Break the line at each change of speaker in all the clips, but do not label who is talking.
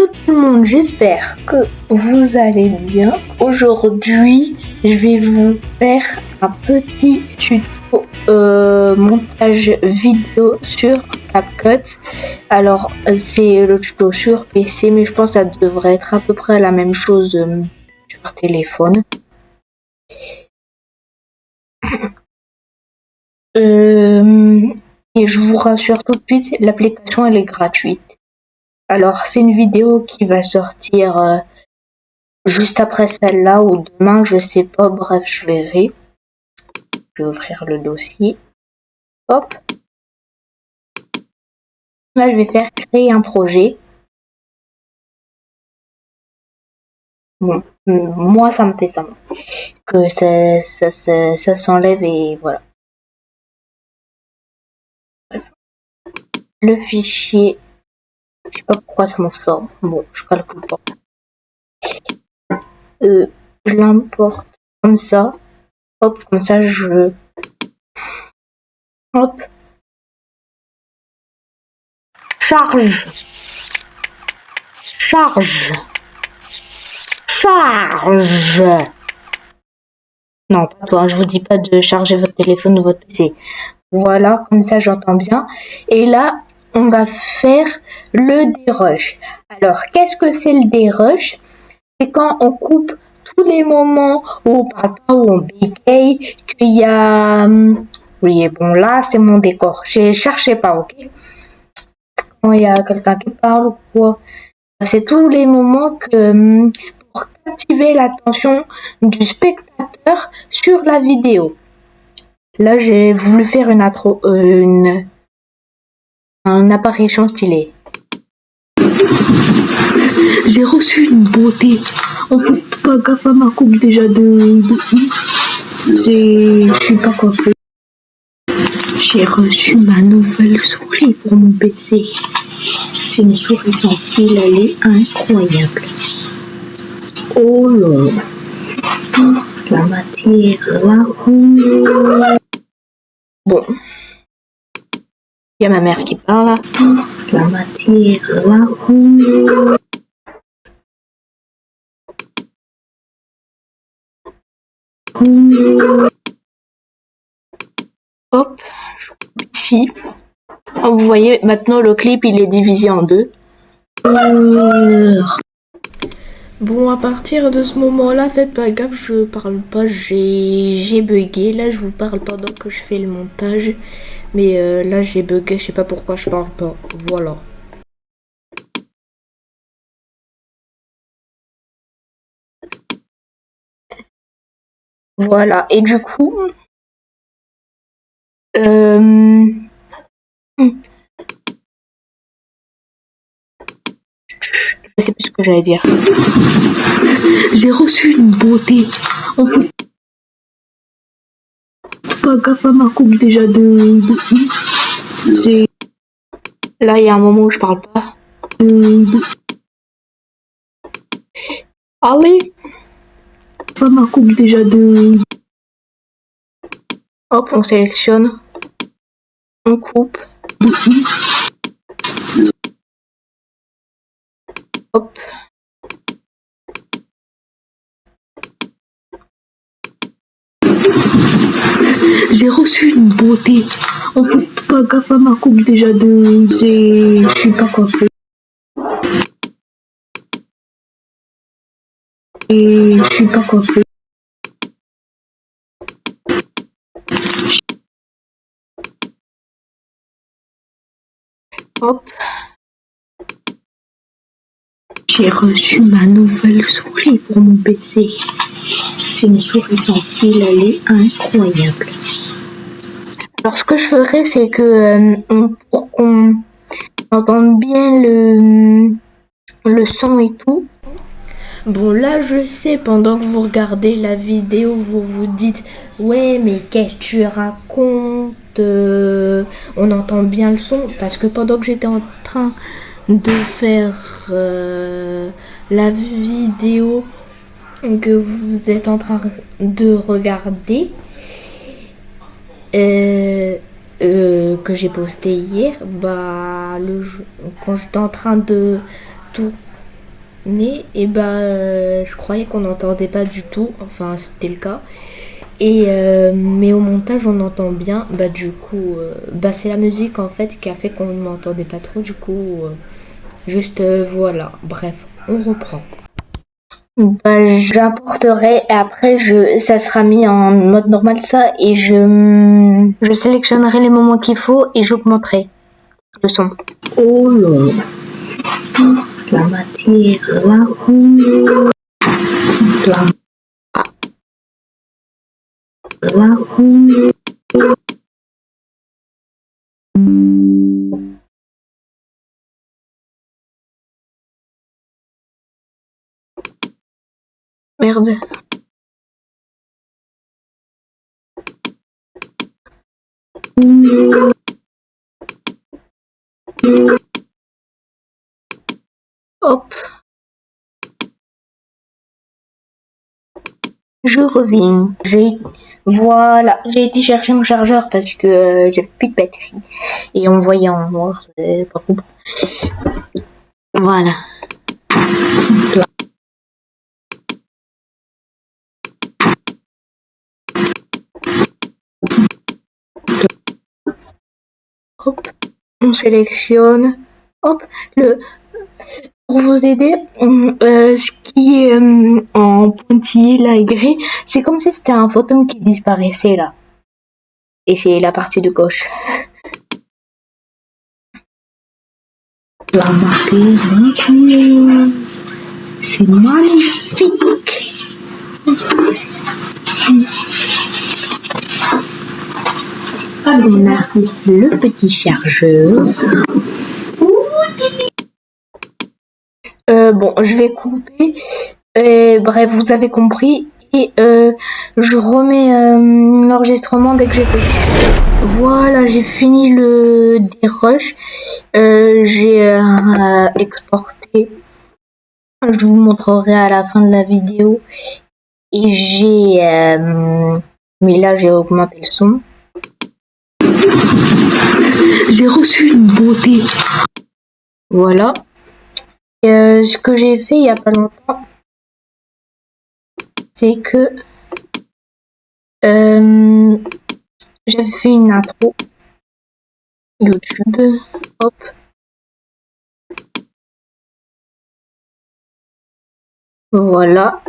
tout le monde, j'espère que vous allez bien. Aujourd'hui, je vais vous faire un petit tuto montage vidéo sur CapCut. Alors, c'est le tuto sur PC, mais je pense que ça devrait être à peu près la même chose sur téléphone. Et je vous rassure tout de suite, l'application elle est gratuite. Alors, c'est une vidéo qui va sortir juste après celle-là ou demain, je sais pas, bref, je verrai. Je vais ouvrir le dossier. Hop. Là, je vais faire créer un projet. Bon, moi, ça me fait ça. Que ça s'enlève et voilà. Bref. Le fichier, je sais pas pourquoi ça m'en sort. Bon, je calcule pas. Je l'importe comme ça. Hop, comme ça, hop. Charge. Non, pas toi, je vous dis pas de charger votre téléphone ou votre PC. Voilà, comme ça j'entends bien. Et là, on va faire le dérush. Alors, qu'est-ce que c'est le dérush? C'est quand on coupe tous les moments où on parle pas, où on bégaye, qu'il y a... Oui, bon, là, c'est mon décor. Cherchez pas, ok? Quand il y a quelqu'un qui parle ou quoi. C'est tous les moments que... pour captiver l'attention du spectateur sur la vidéo. Là, j'ai voulu faire une apparition stylée. J'ai reçu une beauté. On fait pas gaffe à ma coupe déjà de je suis pas coiffée. J'ai reçu ma nouvelle souris pour mon PC. C'est une souris sans fil, elle est incroyable. Oh là, la matière, la couleur. Bon. Il y a ma mère qui parle. La matière, la couleur. Hop, ici. Vous voyez, maintenant le clip il est divisé en deux.
Bon, à partir de ce moment-là, faites pas gaffe, je parle pas, j'ai bugué. Là, je vous parle pendant que je fais le montage. Mais là, j'ai bugué, je sais pas pourquoi je parle pas. Voilà.
Voilà, et du coup... Je sais plus ce que j'allais dire. J'ai reçu une beauté. On fait pas gaffe à ma coupe déjà de c'est... Là, il y a un moment où je parle pas. Allez. Pas ma coupe déjà de... Hop, on sélectionne. On coupe. Hop. J'ai reçu une beauté. On fait pas gaffe à ma coupe déjà de... Je suis pas coiffée. Je suis pas coiffée. Hop. J'ai reçu ma nouvelle souris pour mon PC. C'est une souris sans fil, elle est incroyable. Alors ce que je ferais, c'est que pour qu'on entende bien le son et tout.
Bon, là, je sais, pendant que vous regardez la vidéo, vous vous dites « Ouais, mais qu'est-ce que tu racontes On entend bien le son. » Parce que pendant que j'étais en train de faire la vidéo que vous êtes en train de regarder, que j'ai posté hier, quand j'étais en train de nez, et je croyais qu'on n'entendait pas du tout, enfin c'était le cas. Et mais au montage on entend bien, du coup c'est la musique en fait qui a fait qu'on ne m'entendait pas trop, du coup voilà, bref, on reprend.
J'importerai et après ça sera mis en mode normal ça et je sélectionnerai les moments qu'il faut et j'augmenterai le son. Oh là, la matière, la couleur, la couleur. Merde. Hop. Je reviens. Voilà, j'ai été chercher mon chargeur parce que j'avais plus de batterie et on voyait en noir, pas compris. Voilà. Hop, on sélectionne. Hop, pour vous aider, ce qui est en pointillé là et gris, c'est comme si c'était un fantôme qui disparaissait là. Et c'est la partie de gauche. La matière, c'est magnifique. On a le petit chargeur. Bon, je vais couper. Bref, vous avez compris. Et je remets l'enregistrement dès que j'ai fait. Voilà, j'ai fini le dérush. J'ai exporté. Je vous montrerai à la fin de la vidéo. Et mais là, j'ai augmenté le son. J'ai reçu une beauté. Voilà. Ce que j'ai fait il y a pas longtemps, c'est que j'avais fait une intro YouTube. Hop. Voilà.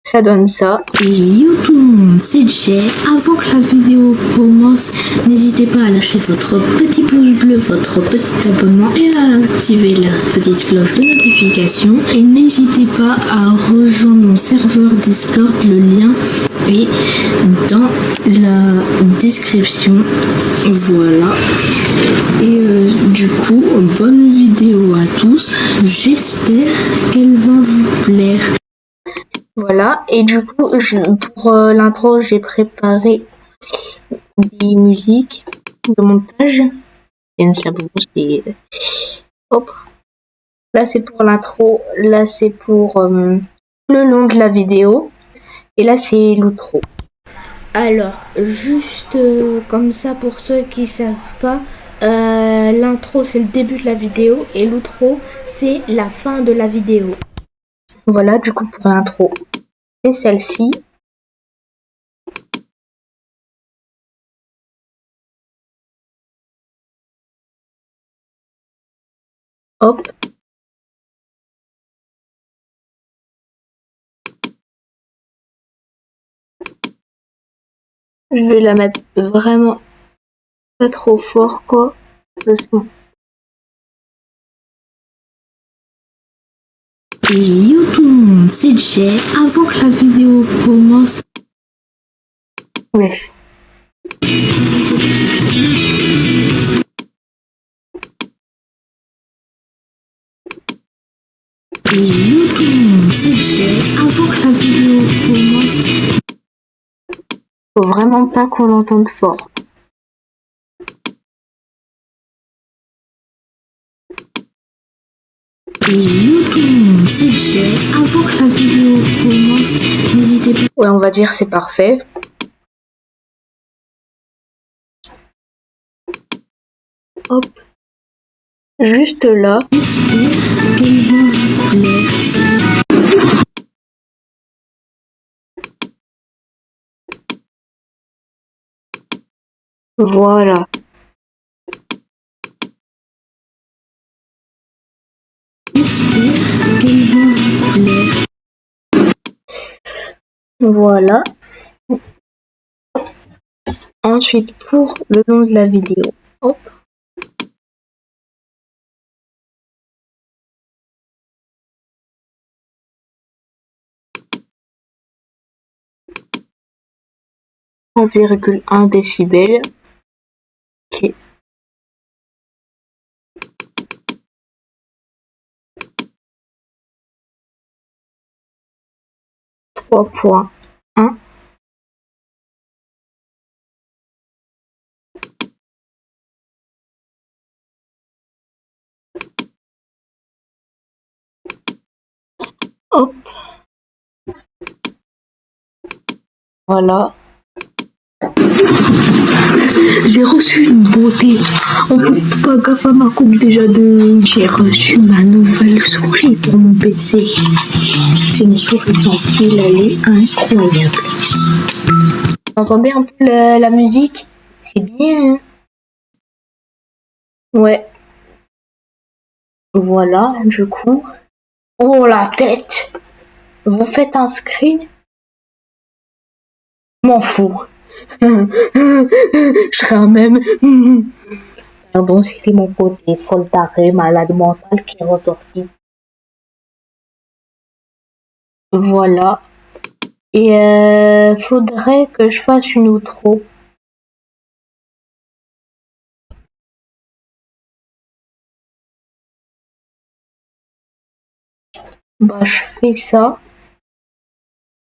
Ça donne ça.
Et yo tout le monde, c'est Jay. Avant que la vidéo commence, n'hésitez pas à lâcher votre petit pouce bleu, votre petit abonnement et à activer la petite cloche de notification. Et n'hésitez pas à rejoindre mon serveur Discord, le lien est dans la description. Voilà. Et du coup, bonne vidéo à tous. J'espère qu'elle va vous plaire.
Voilà, et du coup, pour l'intro, j'ai préparé des musiques de montage. Et hop. Là, c'est pour l'intro. Là, c'est pour le long de la vidéo. Et là, c'est l'outro.
Alors, juste comme ça, pour ceux qui savent pas, l'intro, c'est le début de la vidéo et l'outro, c'est la fin de la vidéo.
Voilà, du coup, pour l'intro, c'est celle-ci. Hop. Je vais la mettre vraiment pas trop fort, quoi, le son.
Et yo tout le monde, c'est Jay. Avant que la vidéo commence...
Ouais.
Et yo tout le monde, c'est Jay. Avant que la vidéo commence...
Faut vraiment pas qu'on l'entende fort.
Et yo tout le monde, c'est Jay. Avant que la vidéo commence, n'hésitez pas...
Ouais, on va dire c'est parfait. Hop. Juste là.
J'espère qu'elle va vous plaire.
Voilà.
J'espère qu'elle va vous plaire.
Voilà. Ensuite, pour le long de la vidéo, hop. En 1,1 décibels. Et 3.1. Hop. Voilà. J'ai reçu une beauté. On fait pas gaffe à ma coupe déjà de... J'ai reçu ma nouvelle souris pour mon PC. C'est une souris sans fil, elle est incroyable. Vous entendez un peu la musique? C'est bien, hein? Ouais. Voilà, du coup. Oh la tête! Vous faites un screen? M'en fous. Je serai un même. Pardon, c'était mon côté folle taré, malade mental qui est ressorti. Voilà. Et faudrait que je fasse une outro. Bah, je fais ça.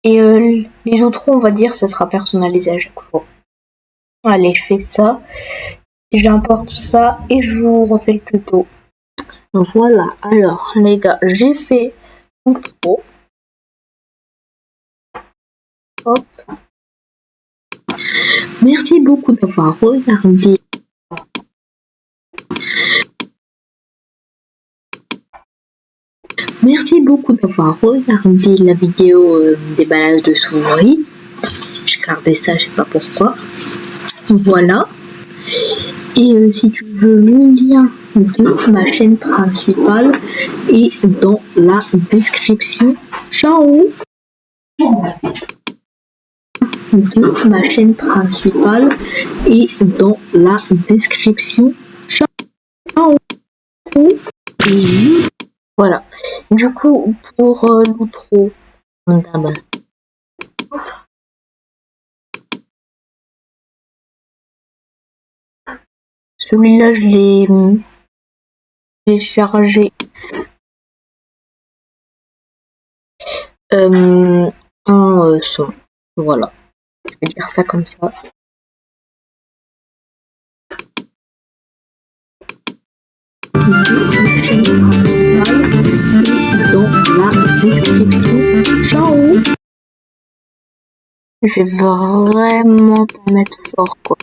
Et les outros, on va dire, ça sera personnalisé à chaque fois. Allez, je fais ça. J'importe ça et je vous refais le tuto. Voilà. Alors, les gars, j'ai fait l'outro. Hop. Merci beaucoup d'avoir regardé. Merci beaucoup d'avoir regardé la vidéo déballage de souris. J'ai gardé ça, je sais pas pourquoi. Voilà. Et si tu veux le lien de ma chaîne principale est dans la description. Ciao! De ma chaîne principale est dans la description. Ciao! Et voilà. Du coup, pour l'outro, celui-là, je l'ai téléchargé en son. Voilà. Je vais dire ça comme ça. Ma chaîne principale est dans la description. Ciao! Je vais vraiment pas mettre fort, quoi.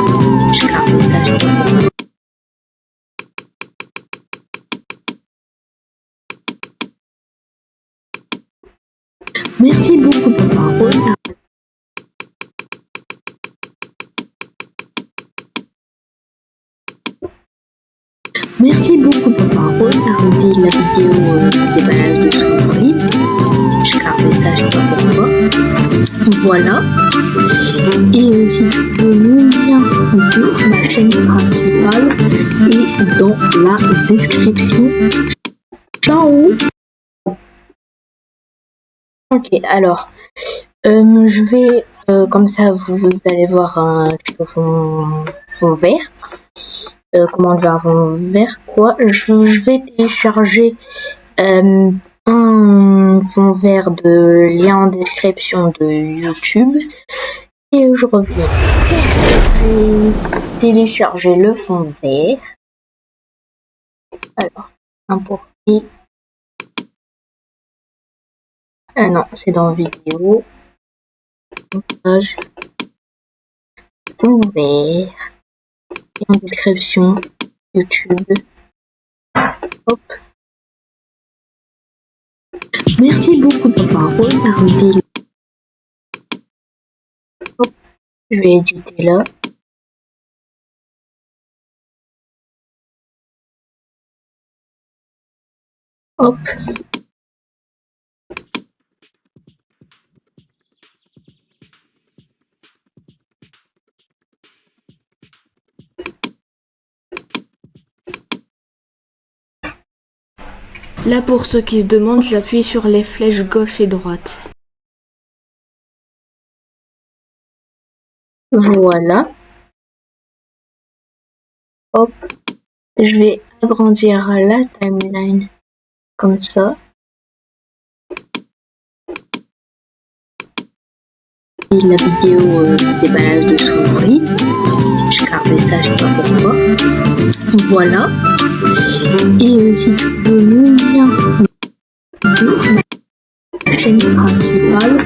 Je garde ça. Merci beaucoup d'avoir regardé. Merci beaucoup d'avoir regardé la vidéo déballage de souris. Je gardais ça, je sais pas pourquoi. Voilà. Et si tu veux le lien de ma chaîne principale est dans la description. Ciao! Ok, alors, je vais, comme ça, vous allez voir un fond vert. Comment dire, fond vert, quoi. Je vais télécharger un fond vert de lien en description de YouTube. Et je reviens. J'ai téléchargé le fond vert. Alors, importer. Ah non, c'est dans vidéo. Montage. Fond vert. Et en description YouTube. Hop. Merci beaucoup d'avoir regardé. Je vais éditer là. Hop.
Là, pour ceux qui se demandent, j'appuie sur les flèches gauche et droite.
Voilà. Hop. Je vais agrandir la timeline comme ça. Et la vidéo déballage de souris. Je gardais ça, je sais pas pourquoi. Voilà. Et si tu veux le lien de ma chaîne principale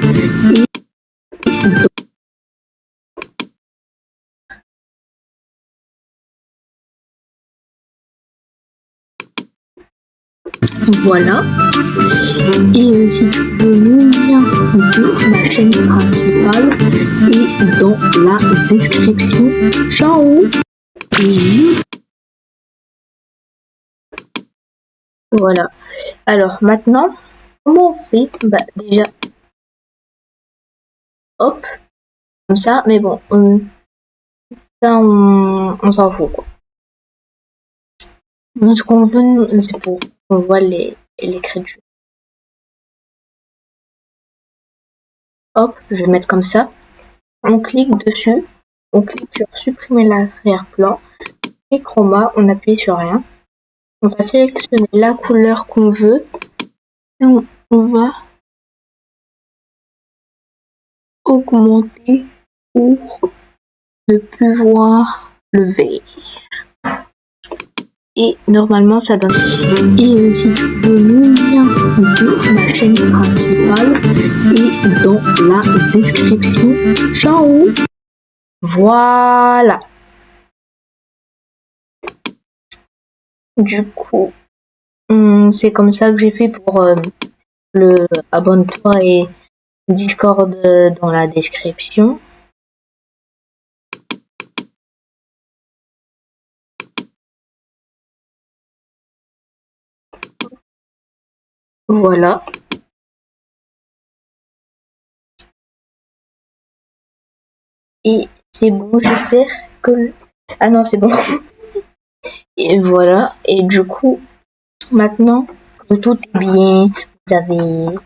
et voilà. Et si tu veux le lien de ma chaîne principale et dans la description. Ciao. Et voilà. Alors maintenant, comment on fait? Bah déjà, hop, comme ça. Mais bon, ça on s'en fout quoi. Donc, ce qu'on veut, c'est pour qu'on voit l'écriture. Hop, je vais mettre comme ça. On clique dessus, on clique sur supprimer l'arrière-plan et chroma, on appuie sur rien. On va sélectionner la couleur qu'on veut et on va augmenter pour ne plus voir le vert. Et normalement ça donne. Et si tu veux le lien de ma chaîne principale et dans la description. Ciao. Voilà. Du coup, c'est comme ça que j'ai fait pour le abonne-toi et Discord dans la description. Voilà. Et c'est bon, j'espère que... Ah non, c'est bon. Et voilà. Et du coup, maintenant que tout est bien, vous avez...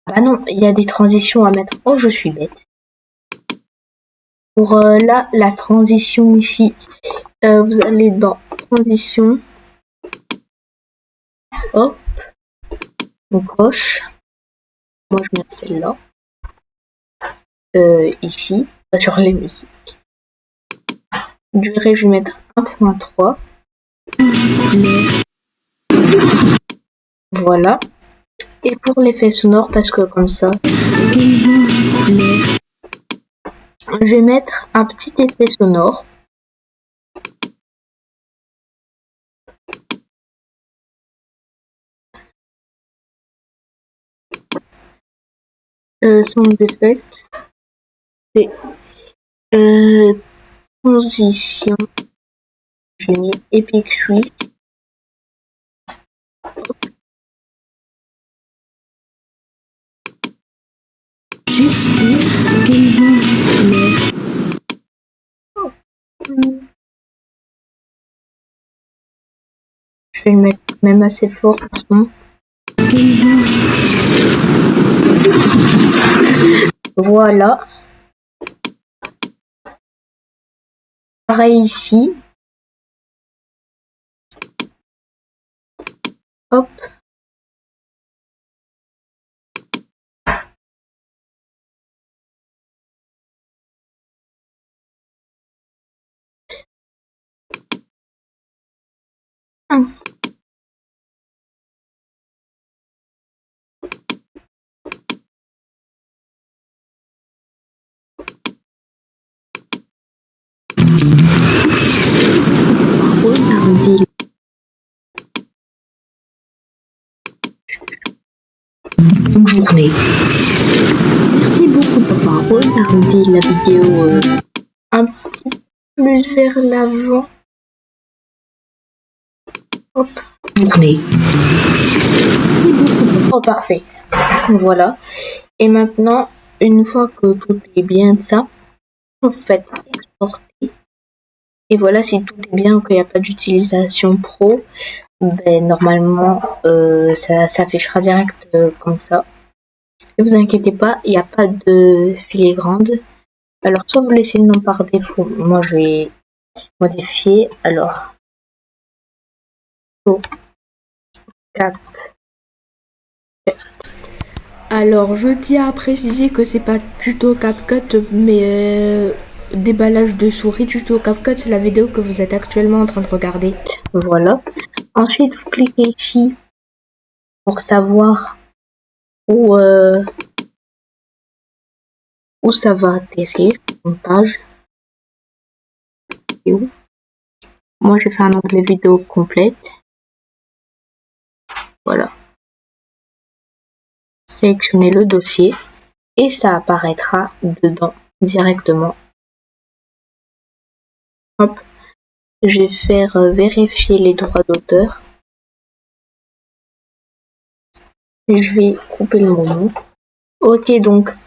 Ah non, il y a des transitions à mettre. Oh, je suis bête. Pour là, la transition ici, vous allez dans transition. Hop. Gauche. Moi, je mets celle-là. Ici, sur les musiques. Durée, je vais mettre 1.3. Voilà. Et pour l'effet sonore, parce que comme ça, je vais mettre un petit effet sonore. Sound effect. C'est transition. J'ai mis Epic Suite. J'espère qu'il vous plaît. Je vais le mettre même assez fort en ce moment. Voilà. Pareil ici. Hop. Regardez. Bonne journée. Merci beaucoup d'avoir regardé la vidéo plus vers l'avant. Hop.
Journée.
Oh, parfait. Voilà. Et maintenant, une fois que tout est bien ça, vous faites exporter. Et voilà, si tout est bien, qu'il n'y a pas d'utilisation pro, ben, normalement, ça s'affichera direct comme ça. Ne vous inquiétez pas, il n'y a pas de filigrane. Alors, soit vous laissez le nom par défaut. Moi, je vais modifier. Alors, 4.
Alors, je tiens à préciser que c'est pas tuto CapCut, mais déballage de souris. Tuto CapCut, c'est la vidéo que vous êtes actuellement en train de regarder.
Voilà. Ensuite, vous cliquez ici pour savoir où ça va atterrir. Montage. Vidéo. Moi, j'ai fait un onglet vidéo complète. Voilà. Sélectionnez le dossier et ça apparaîtra dedans directement. Hop. Je vais faire vérifier les droits d'auteur. Et je vais couper le moment. Ok, donc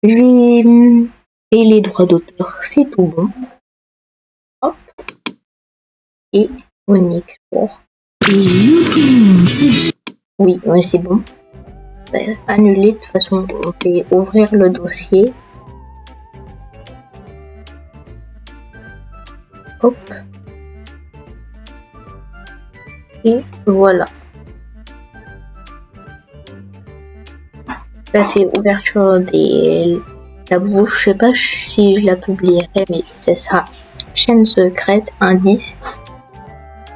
j'ai et les droits d'auteur, c'est tout bon. Hop. Et on export. Oui, c'est bon. Annuler, de toute façon, on fait ouvrir le dossier. Hop. Et voilà. Là, c'est ouverture de la bouche. Je sais pas si je la publierai, mais c'est ça. Chaîne secrète, indice.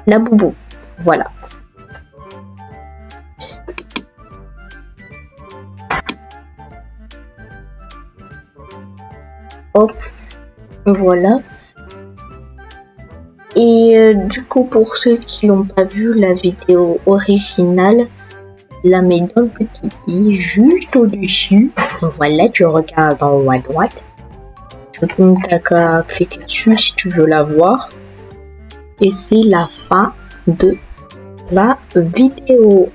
La boubou. Voilà. Hop. Voilà. Et du coup, pour ceux qui n'ont pas vu la vidéo originale, la mets dans le petit i juste au-dessus. Voilà, tu regardes en haut à droite. Je te t'as qu'à cliquer dessus si tu veux la voir. Et c'est la fin de la vidéo.